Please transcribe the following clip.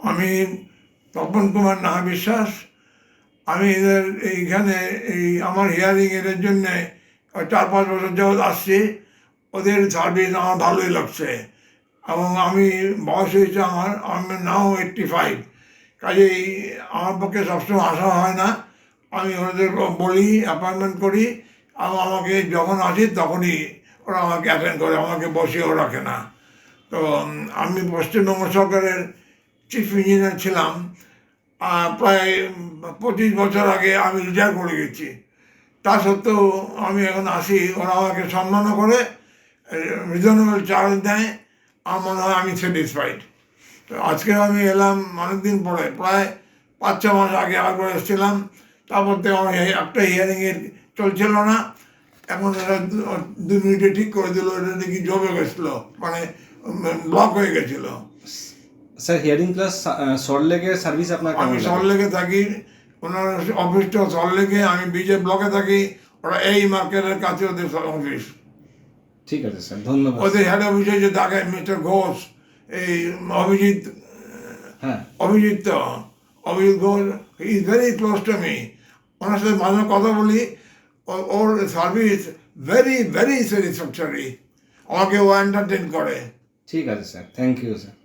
আমি তপন কুমার নাহা বিশ্বাস। আমি এদের এইখানে আমার হিয়ারিং এদের জন্যে 4-5 বছর যাবৎ আসছি। ওদের সার্ভিস আমার ভালোই লাগছে এবং আমি বয়স হয়েছে আমি নাও 85, কাজেই আমার পক্ষে সবসময় আসা হয় না। আমি ওদের বলি, অ্যাপয়েন্টমেন্ট করি এবং আমাকে যখন আসি তখনই ওরা আমাকে অ্যাটেন্ড করে, আমাকে বসিয়েও রাখে না। তো আমি পশ্চিমবঙ্গ সরকারের চিফ ইঞ্জিনিয়ার ছিলাম। প্রায় 25 বছর আগে আমি রিটায়ার করে গেছি। তা সত্ত্বেও আমি এখন আসি, ওরা আমাকে সম্মানও করে, রিজনেবল চার্জ দেয়। আমার মনে হয় আমি স্যাটিসফাইড। তো আজকে আমি এলাম অনেকদিন পরে, প্রায় 5-6 মাস আগে আবার এসেছিলাম। তারপর থেকে আমার একটা হিয়ারিংয়ের চলছিল না, এখন এরা 2 মিনিটে ঠিক করে দিল। এটা নাকি জমে গেছিলো, মানে ব্লক হয়ে গেছিলো। স্যার হিয়ারিং ক্লাস সল্টলেকে সার্ভিস আপনার আমি সল্টলেকে থাকি, ওনার অফিসটা সল্টলেকে, আমি বিজে ব্লকে থাকি। ওরা এই মার্কেটের কাছে ওদের অফিস। ঠিক আছে স্যার, ধন্যবাদ। ওদের হেড অফিসে যে থাকে মিস্টার ঘোষ, এই অভিজিৎ, হ্যাঁ, Abhijit Ghosh, he is very close to me. ওনার সাথে মাঝে কথা বলি, ওর সার্ভিস ভেরি ভেরি স্যাটিসফ্যাক্টরি। আমাকে ও এন্টারটেন করে। ঠিক আছে স্যার, থ্যাংক ইউ স্যার।